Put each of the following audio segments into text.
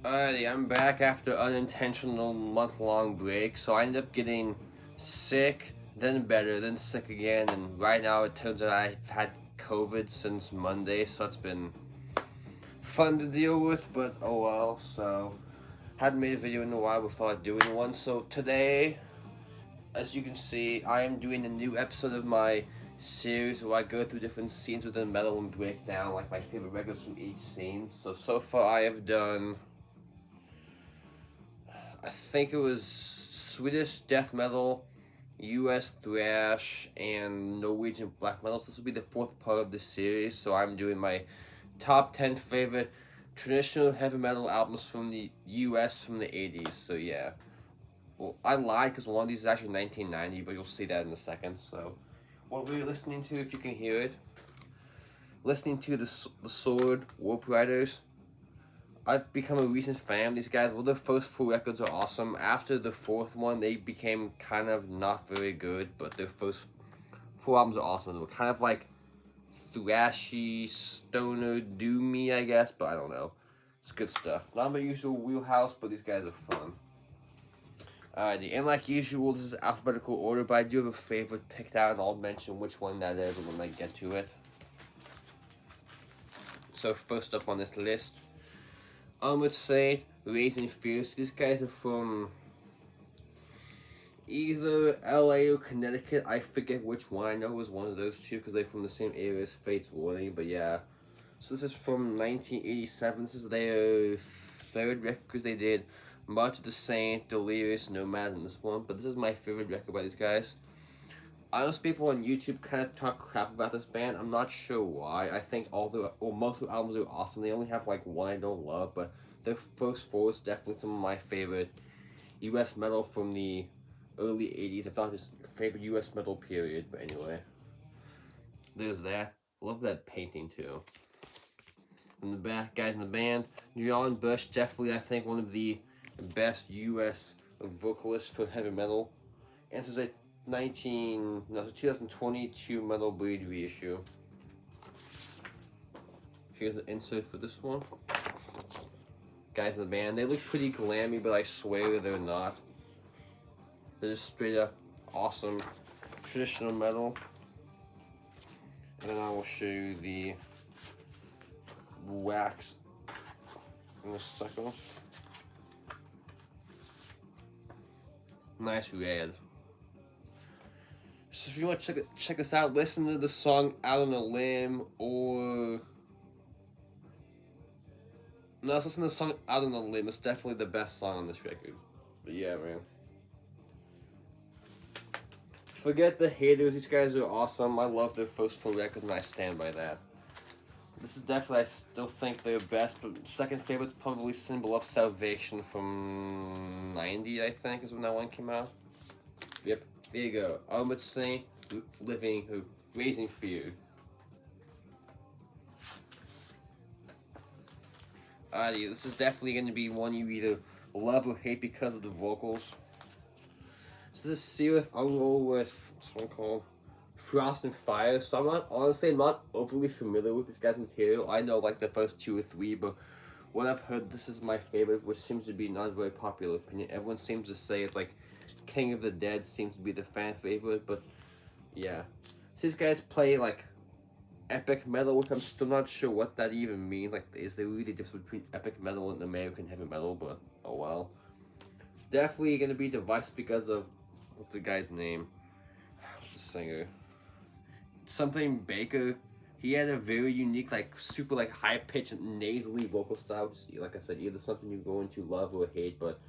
Alrighty, I'm back after unintentional month-long break. So I ended up getting sick, then better, then sick again, and right now it turns out I've had COVID since Monday, so it's been fun to deal with, but oh well. So hadn't made a video in a while before doing one. So today, as you can see, I am doing a new episode of my series where I go through different scenes within metal and break down like my favorite records from each scene. So far I have done, I think it was Swedish death metal, U.S. thrash, and Norwegian black metal. So this will be the fourth part of this series. So I'm doing my top 10 favorite traditional heavy metal albums from the U.S. from the 80s. So yeah. Well, I lied because one of these is actually 1990, but you'll see that in a second. So what we're listening to, if you can hear it, listening to the Sword Warp Riders. I've become a recent fan of these guys. Well, their first four records are awesome. After the fourth one, they became kind of not very good, but their first four albums are awesome. They were kind of like thrashy, stoner, doomy, I guess, but I don't know. It's good stuff. Not my usual wheelhouse, but these guys are fun. Alrighty, and like usual, this is alphabetical order, but I do have a favorite picked out, and I'll mention which one that is when I get to it. So first up on this list, let's say Raising Fears. These guys are from either LA or Connecticut. I forget which one. I know it was one of those two because they're from the same area as Fate's Warning, but yeah. So this is from 1987. This is their third record because they did Much the Saint, Delirious, Nomad, and this one. But this is my favorite record by these guys. I know some people on YouTube kind of talk crap about this band. I'm not sure why. I think most of the albums are awesome. They only have like one I don't love, but their first four is definitely some of my favorite U.S. metal from the early 80s. I thought just favorite U.S. metal period, but anyway. There's that. Love that painting too. In the back, guys in the band, John Bush, definitely I think one of the best U.S. vocalists for heavy metal. And this is a 2022 Metal Bleed reissue. Here's the insert for this one. Guys in the band, they look pretty glammy, but I swear they're not. They're just straight up awesome traditional metal. And then I will show you the wax in a second. Nice red. So if you want to check us out, listen to the song Out on a Limb, or no, let's listen to the song Out on a Limb. It's definitely the best song on this record. But yeah, man. Forget the haters, these guys are awesome. I love their first four records and I stand by that. This is definitely, I still think they're best, but second favorite's probably Symbol of Salvation from 90, I think, is when that one came out. Yep, there you go. Omen Saint, Raising Fear. This is definitely going to be one you either love or hate because of the vocals. So this is Cirith Ungol with this one called Frost and Fire. So I'm not overly familiar with this guy's material. I know like the first two or three, but what I've heard, this is my favorite, which seems to be not a very popular opinion. Everyone seems to say it's like King of the Dead seems to be the fan favorite, but yeah. So these guys play like epic metal, which I'm still not sure what that even means. Like, is there really a difference between epic metal and American heavy metal? But oh well. Definitely gonna be divisive because of what's the guy's name? What's the singer? Something Baker. He had a very unique, like super like high pitched nasally vocal style. Just, like I said, either something you're going to love or hate. But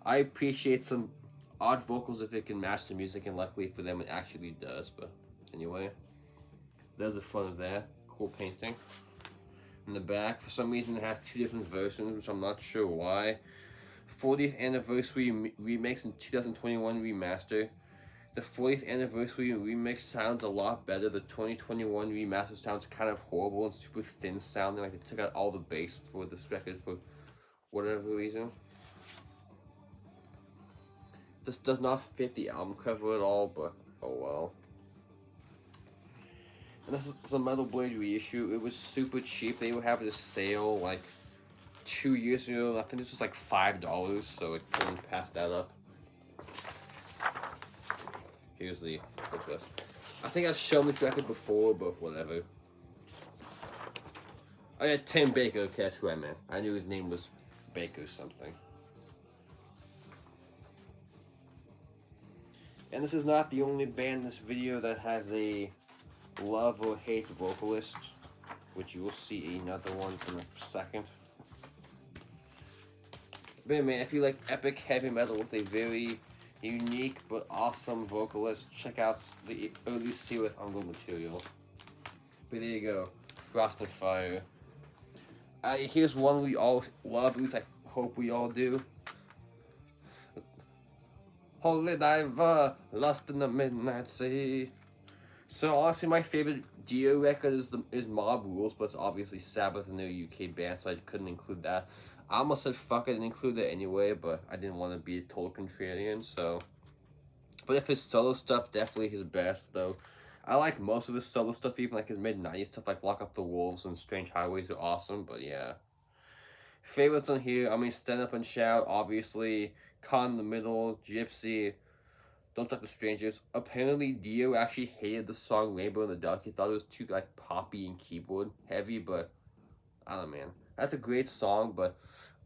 I appreciate some odd vocals if it can match the music, and luckily for them, it actually does. But anyway, there's the front of that. Cool painting. In the back, for some reason, it has two different versions, which I'm not sure why. 40th anniversary remix and 2021 remaster. The 40th anniversary remix sounds a lot better. The 2021 remaster sounds kind of horrible and super thin sounding. Like they took out all the bass for this record for whatever reason. This does not fit the album cover at all, but oh well. And this is a Metal Blade reissue. It was super cheap. They were having a sale like 2 years ago. I think this was like $5, so it couldn't pass that up. Here's the booklet. I think I've shown this record before, but whatever. Oh yeah, Tim Baker, okay, that's who I meant. I knew his name was Baker something. And this is not the only band in this video that has a love or hate vocalist, which you will see another one in a second. But yeah, man, if you like epic heavy metal with a very unique but awesome vocalist, check out the early Cirith Ungol material. But there you go, Frost and Fire. Here's one we all love, at least I hope we all do. Holy Diver, Lost in the Midnight Sea. So honestly, my favorite Dio record is Mob Rules, but it's obviously Sabbath and their UK band, so I couldn't include that. I almost said fuck it and include it anyway, but I didn't want to be a total contrarian, so. But if his solo stuff, definitely his best, though. I like most of his solo stuff, even like his mid-90s stuff, like Lock Up the Wolves and Strange Highways are awesome, but yeah. Favorites on here, I mean, Stand Up and Shout, obviously. Caught in the Middle, Gypsy, Don't Talk to Strangers. Apparently, Dio actually hated the song Rainbow in the Dark. He thought it was too, like, poppy and keyboard heavy, but I don't know, man. That's a great song, but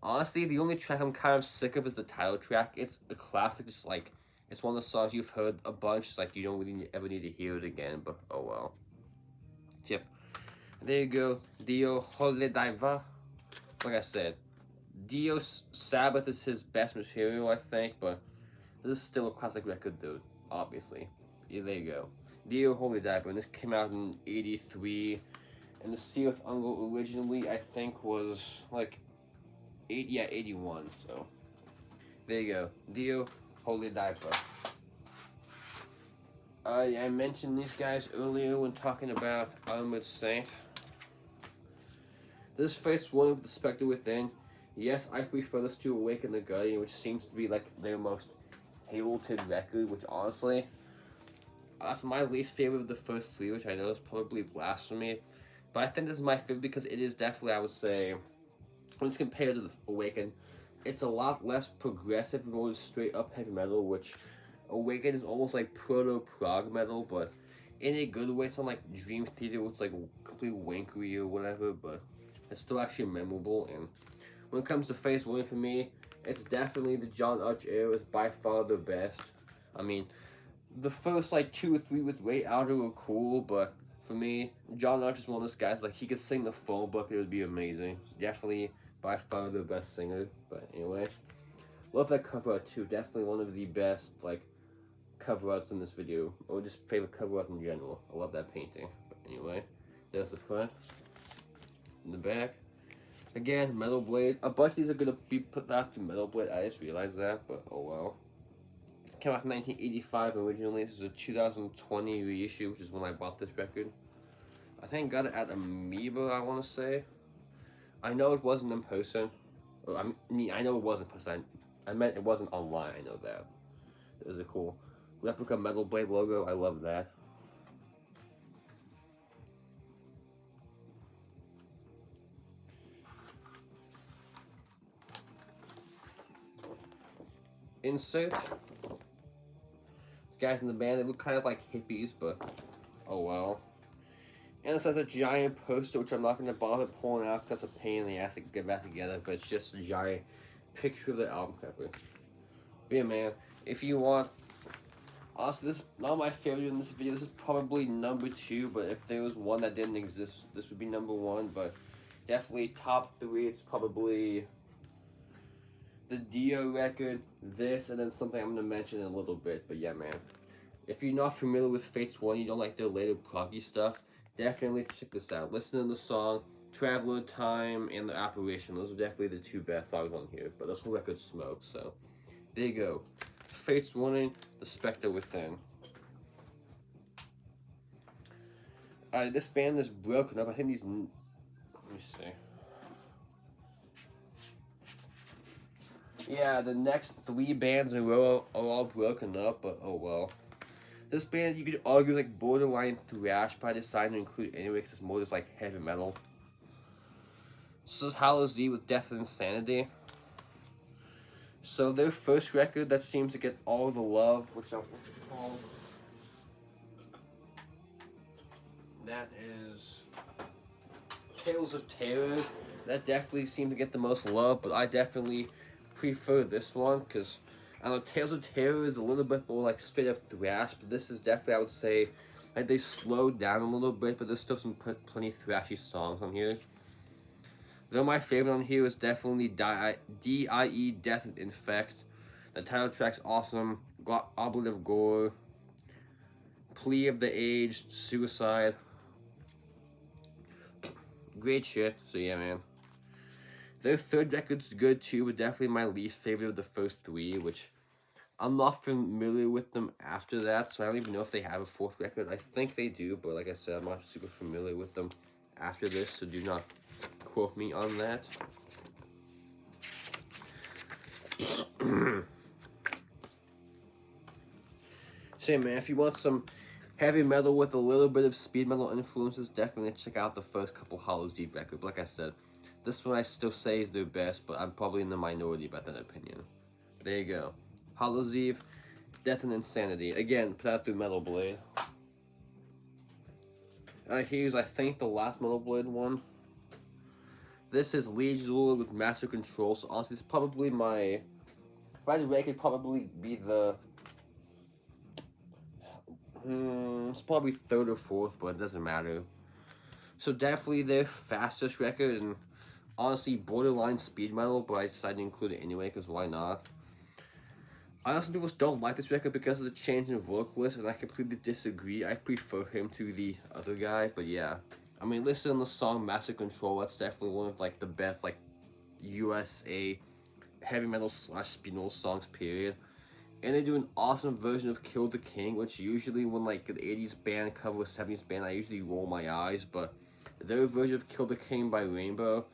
honestly, the only track I'm kind of sick of is the title track. It's a classic, just like, it's one of the songs you've heard a bunch, like, you don't really ever need to hear it again, but oh well. Yep. There you go, Dio Holy Diver. Like I said, Dio's Sabbath is his best material, I think, but this is still a classic record, dude, obviously. Yeah, there you go. Dio Holy Diver, and this came out in 83, and the Cirith Ungol originally, I think, was, like, 81, so. There you go. Dio Holy Diver. I mentioned these guys earlier when talking about Armored Saint. This fits one with the Spectre Within. Yes, I prefer this to Awaken the Guardian, which seems to be like their most hated record, which honestly, that's my least favorite of the first three, which I know is probably blasphemy. But I think this is my favorite because it is definitely, I would say, when it's compared to the Awaken, it's a lot less progressive and more straight up heavy metal, which Awaken is almost like proto-prog metal, but in a good way. It's not like Dream Theater, which is like completely wankery or whatever, but it's still actually memorable. And when it comes to Face Winner for me, it's definitely the John Arch era is by far the best. I mean, the first like 2 or 3 with Ray Outer were cool, but for me, John Arch is one of those guys, like he could sing the phone book, it would be amazing. Definitely by far the best singer, but anyway. Love that cover art too, definitely one of the best like cover arts in this video, or just favorite cover art in general. I love that painting, but anyway, there's the front. In the back, again, Metal Blade. A bunch of these are gonna be put out to Metal Blade. I just realized that, but oh well. It came out in 1985 originally. This is a 2020 reissue, which is when I bought this record. I think I got it at Amoeba, I want to say. I know it wasn't in person. I know it wasn't in person. I meant it wasn't online. I know that. There's a cool replica Metal Blade logo. I love that. Insert. The guys in the band, they look kind of like hippies, but oh well. And this has a giant poster, which I'm not going to bother pulling out because that's a pain in the ass to get back together, but it's just a giant picture of the album cover. But yeah, man, if you want, honestly, this is not my favorite in this video. This is probably number 2, but if there was one that didn't exist, this would be number 1, but definitely top 3, it's probably the Dio record, this, and then something I'm going to mention in a little bit. But yeah, man, if you're not familiar with Fates 1, you don't like their later proggy stuff, definitely check this out. Listen to the song Traveler Time and The Apparition. Those are definitely the 2 best songs on here, but this whole record smokes, so there you go. Fates 1, The Spectre Within. This band is broken up. I think these, let me see. Yeah, the next 3 bands in a row are all broken up, but oh well. This band, you could argue, is like borderline thrash, but I decided to include it anyway because it's more just like heavy metal. This is Hallow with Death and Insanity. So their first record that seems to get all the love, which I'm called. That is Tales of Terror. That definitely seemed to get the most love, but I definitely prefer this one because I don't know, Tales of Terror is a little bit more like straight up thrash, but this is definitely, I would say, like they slowed down a little bit, but there's still some plenty thrashy songs on here. Though my favorite on here is definitely D.I.E. Death and Infect. The title track's awesome. Oblet of Gore. Plea of the Aged. Suicide. Great shit. So yeah, man. Their third record's good too, but definitely my least favorite of the first three, which I'm not familiar with them after that, so I don't even know if they have a fourth record. I think they do, but like I said, I'm not super familiar with them after this, so do not quote me on that. So man, if you want some heavy metal with a little bit of speed metal influences, definitely check out the first couple Hallow Deep records. But like I said, this one I still say is their best, but I'm probably in the minority about that opinion. There you go. Hallow Eve, Death and Insanity. Again, put out through Metal Blade. Here's, I think, the last Metal Blade one. This is Liege with Master Control, so honestly, it's probably my... If I had to rank, it'd probably be the... it's probably third or fourth, but it doesn't matter. So definitely their fastest record, and honestly, borderline speed metal, but I decided to include it anyway, because why not? I know some people don't like this record because of the change in vocalist, and I completely disagree. I prefer him to the other guy, but yeah. I mean, listen to the song Master Control. That's definitely one of like the best like USA heavy metal / speed metal songs, period. And they do an awesome version of Kill the King, which usually when like an 80s band cover a 70s band, I usually roll my eyes, but their version of Kill the King by Rainbow,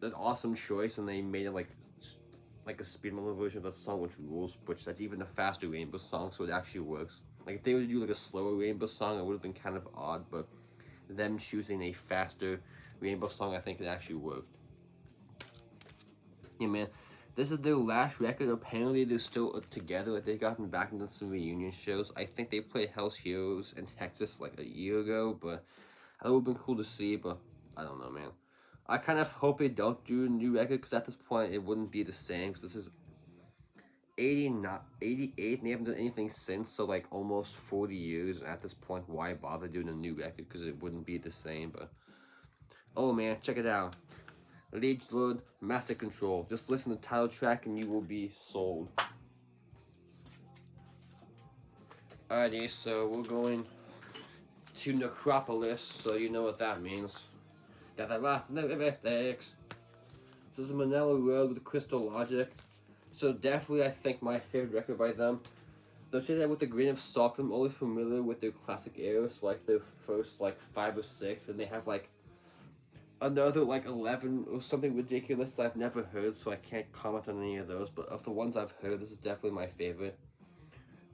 an awesome choice, and they made it like a speed metal version of that song, which rules, which that's even a faster Rainbow song, so it actually works. Like if they were to do like a slower Rainbow song, it would have been kind of odd, but them choosing a faster Rainbow song, I think it actually worked. Yeah, man. This is their last record. Apparently, they're still together. Like, they've gotten back into some reunion shows. I think they played Hell's Heroes in Texas, like, a year ago. But that would have been cool to see. But I don't know, man. I kind of hope they don't do a new record. Because at this point, it wouldn't be the same. Because this is 88. And they haven't done anything since. So, like, almost 40 years. And at this point, why bother doing a new record? Because it wouldn't be the same. But, oh, man. Check it out. Liege Lord, Master Control. Just listen to the title track and you will be sold. Alrighty, so we're going to Necropolis, so you know what that means. Got that last mistakes. This is Manilla Road with Crystal Logic. So definitely I think my favorite record by them. They'll say that with a grain of salt. I'm only familiar with their classic eras, so like their first like 5 or 6, and they have like another like 11 or something ridiculous that I've never heard, so I can't comment on any of those, but of the ones I've heard, this is definitely my favorite.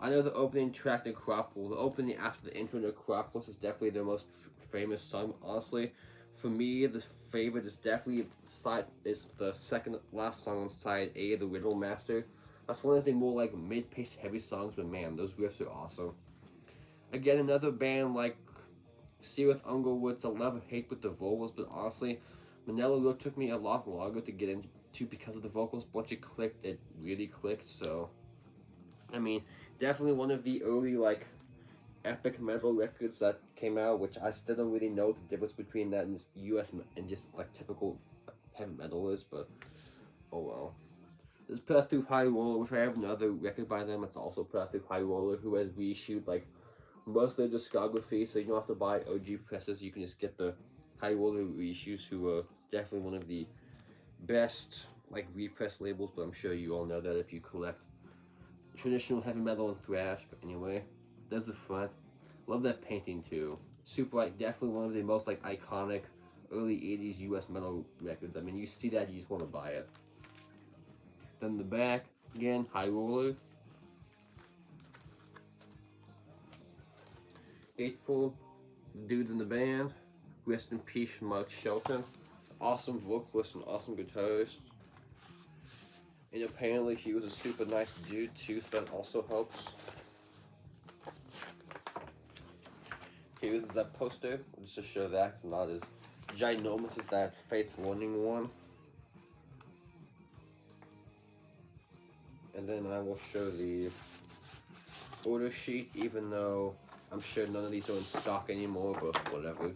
I know the opening track, Necropolis, the opening after the intro, Necropolis, is definitely their most famous song, honestly. For me, the favorite is definitely the second last song on side A, the Riddle Master. That's one of the more like mid-paced heavy songs, but man, those riffs are awesome. Again, another band like Cirith, Ungol, it's a love-hate with the vocals, but honestly, Manilla took me a lot longer to get into because of the vocals. Once it clicked, it really clicked, so... I mean, definitely one of the early, like, epic metal records that came out, which I still don't really know the difference between that and just US and just, like, typical heavy metal is, but oh well. This is put out through High Roller, which I have another record by them. It's also put out through High Roller, who has reissued, like, most of their discography, so you don't have to buy OG presses. You can just get the High Roller reissues, who are definitely one of the best like repress labels. But I'm sure you all know that if you collect traditional heavy metal and thrash. But anyway, there's the front. Love that painting too. Super, like, definitely one of the most like iconic early 80s US metal records. I mean, you see that, you just want to buy it. Then the back, again, High Roller. Eightful dudes in the band. Rest in peace, Mark Shelton. awesome vocalist and awesome guitarist. And apparently he was a super nice dude too, so that also helps. Here's that poster, just to show that it's not as ginormous as that Faith Warning one. And then I will show the order sheet, even though I'm sure none of these are in stock anymore, but whatever.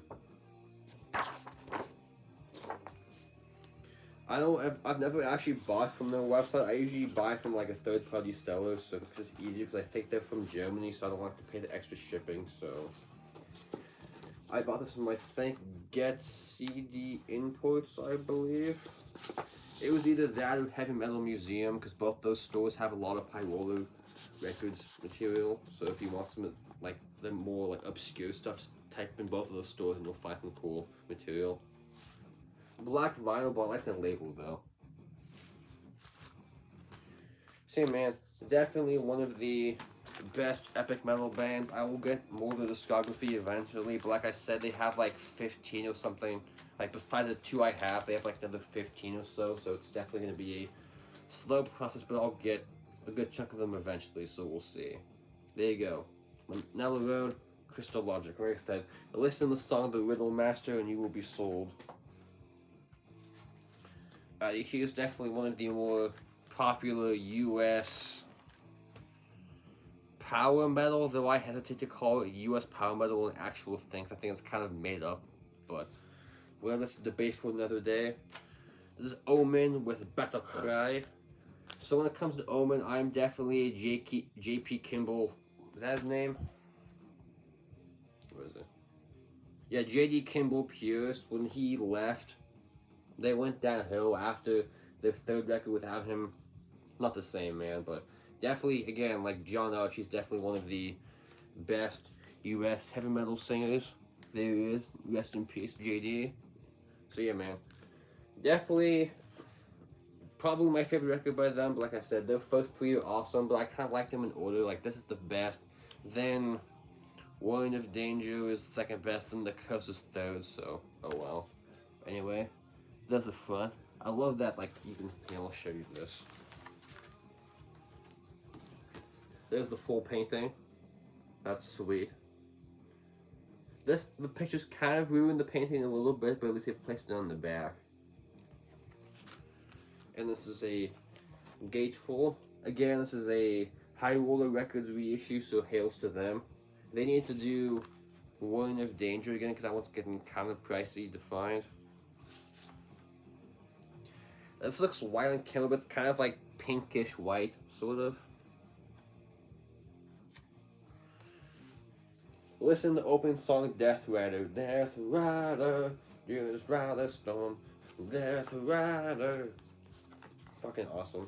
I've never actually bought from their website. I usually buy from like a third-party seller, so it's just easier because I think they're from Germany, so I don't have to pay the extra shipping. So I bought this from, I think, Get CD Imports, I believe. It was either that or Heavy Metal Museum, because both those stores have a lot of High Roller Records material. So if you want some like the more like obscure stuff, just type in both of those stores and you'll find some cool material. Black vinyl, but I like the label though. So man, definitely one of the best epic metal bands. I will get more of the discography eventually, but like I said, they have like 15 or something. Like besides the 2 I have, they have like another 15 or so, so it's definitely going to be a slow process, but I'll get a good chunk of them eventually, so we'll see. There you go. Manilla Road, Crystal Logic. Like I said, listen to the song The Riddle Master and you will be sold. Here's definitely one of the more popular US power metal, though I hesitate to call it US power metal in actual things. I think it's kind of made up, but well, that's a debate for another day. This is Omen with Battle Cry. So when it comes to Omen, I'm definitely a J.P. Kimball. Is that his name? What is it? Yeah, J.D. Kimball purist. When he left, they went downhill after their third record without him. Not the same, man, but definitely, again, like John Archie's definitely one of the best U.S. heavy metal singers. There he is. Rest in peace, J.D. So yeah, man, definitely probably my favorite record by them. But like I said, their first 3 are awesome, but I kind of like them in order. Like this is the best, then Warning of Danger is the second best, and The Curse is third. So oh well. Anyway, there's the front. I love that. Like you can, I'll show you this. There's the full painting. That's sweet. The pictures kind of ruined the painting a little bit, but at least they placed it on the back. And this is a gatefold. Again, this is a High Roller Records reissue, so hails to them. They need to do Warning of Danger again, because that one's getting kind of pricey to find. This looks white on camera, but it's kind of like pinkish white, sort of. Listen to the opening song, Death Rider. Death Rider, you just ride the storm. Death Rider. Fucking awesome.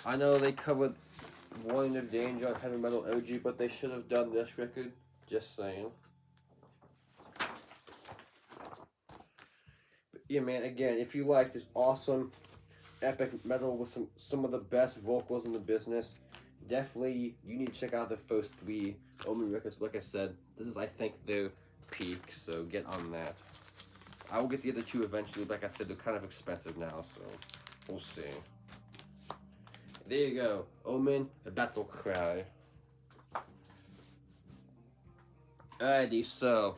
I know they covered Warning of Danger on Heavy Metal OG, but they should have done this record. Just saying. But yeah, man, again, if you like this awesome epic metal with some of the best vocals in the business, definitely you need to check out the first 3 Omen records. Like I said, this is, I think, their peak, so get on that. I will get the other 2 eventually, but like I said, they're kind of expensive now, so we'll see. There you go, Omen, The Battle Cry. Alrighty, so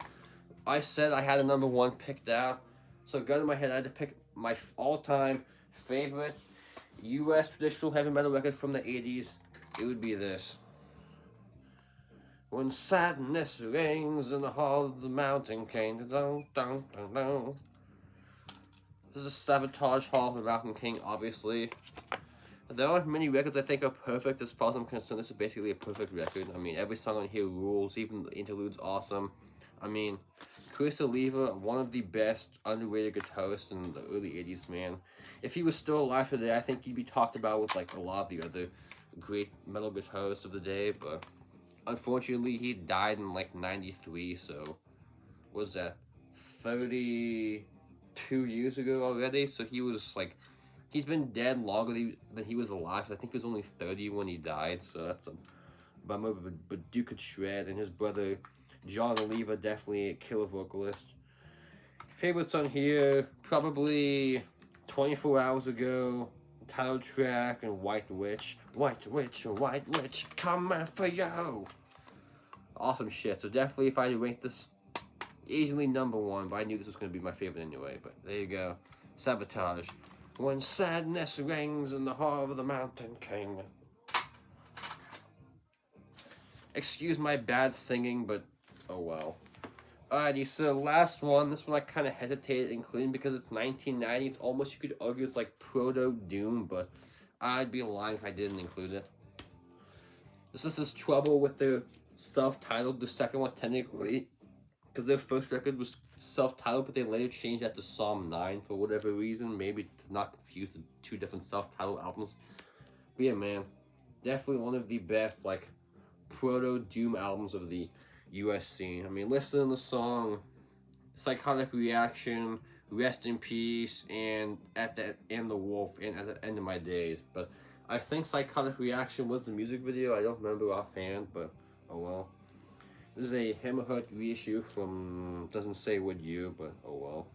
I said I had a number 1 picked out, so gun to my head, I had to pick my all-time favorite US traditional heavy metal record from the 80s. It would be this. When sadness reigns in the hall of the mountain king. Dun, dun, dun, dun. This is a Savatage Hall of the Mountain King, obviously. There aren't many records I think are perfect as far as I'm concerned. This is basically a perfect record. I mean, every song on here rules, even the interlude's awesome. I mean, Chris Oliva, one of the best underrated guitarists in the early 80s, man. If he was still alive today, I think he'd be talked about with like a lot of the other great metal guitarists of the day, but unfortunately he died in like 93, so what was that, 32 years ago already? So he was like, he's been dead longer than he was alive. So I think he was only 30 when he died, so that's a bummer. But Duke could shred, and his brother John Oliva, definitely a killer vocalist. Favorites on here, probably 24 hours ago, title track and White Witch. White Witch, White Witch, coming for you! Awesome shit. So definitely if I had to rank this, easily number one, but I knew this was going to be my favorite anyway. But there you go. Savatage. When sadness rings in the heart of the mountain king. Excuse my bad singing, but oh well. Alrighty, so last one. This one I kind of hesitated including because it's 1990. It's almost, you could argue it's like proto-Doom, but I'd be lying if I didn't include it. This is Trouble with their self-titled, the second one technically, because their first record was self-titled, but they later changed that to Psalm 9 for whatever reason, maybe to not confuse the two different self-titled albums. But yeah, man, definitely one of the best, like, proto-Doom albums of the US scene. I mean, listen to the song Psychotic Reaction, Rest in Peace, and The Wolf, and At the End of My Days. But I think Psychotic Reaction was the music video. I don't remember offhand, but oh well. This is a Hammerheart reissue from, doesn't say what year, but oh well.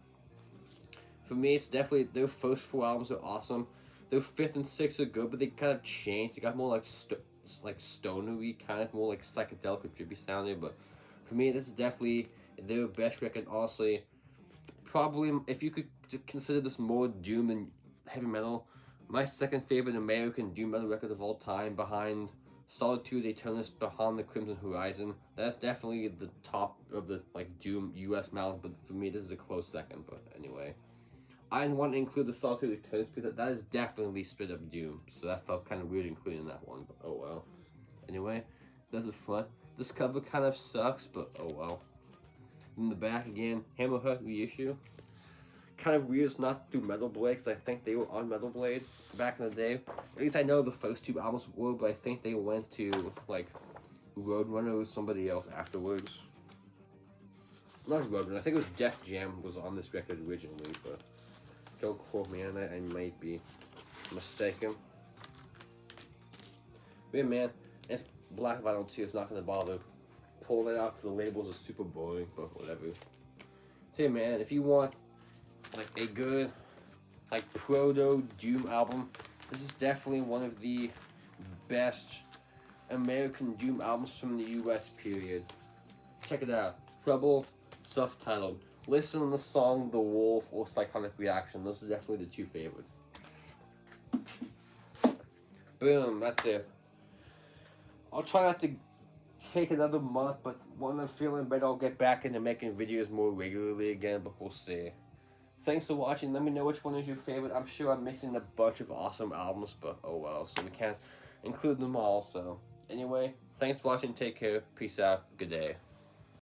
For me, it's definitely, their first four albums are awesome. Their fifth and sixth are good, but they kind of changed. They got more like stonery, kind of more like psychedelic or trippy sounding. But for me, this is definitely their best record, honestly. Probably, if you could consider this more Doom than heavy metal, my second favorite American Doom metal record of all time, behind Solitude Aeternus, Behind the Crimson Horizon. That's definitely the top of the like Doom US metal, but for me, this is a close second. But anyway, I didn't want to include the Solitude Aeternus because that is definitely straight up Doom, so that felt kind of weird including that one. But oh well. Anyway, there's the front. This cover kind of sucks, but oh well. In the back again, Hammerheart reissue. Kind of weird it's not through Metal Blade, because I think they were on Metal Blade back in the day. At least I know the first two albums were, but I think they went to, like, Roadrunner or somebody else afterwards. Not Roadrunner, I think it was Def Jam was on this record originally, but don't quote me on that, I might be mistaken. But yeah, man, it's black vinyl too, it's not going to bother pulling it out because the labels are super boring, but whatever. So yeah, man, if you want like a good, like, proto-Doom album, this is definitely one of the best American Doom albums from the US period. Check it out. Trouble, self-titled. Listen to the song The Wolf or Psychotic Reaction. Those are definitely the two favorites. Boom, that's it. I'll try not to take another month, but when I'm feeling better, I'll get back into making videos more regularly again, but we'll see. Thanks for watching. Let me know which one is your favorite. I'm sure I'm missing a bunch of awesome albums, but oh well, so we can't include them all. So anyway, thanks for watching. Take care. Peace out. Good day.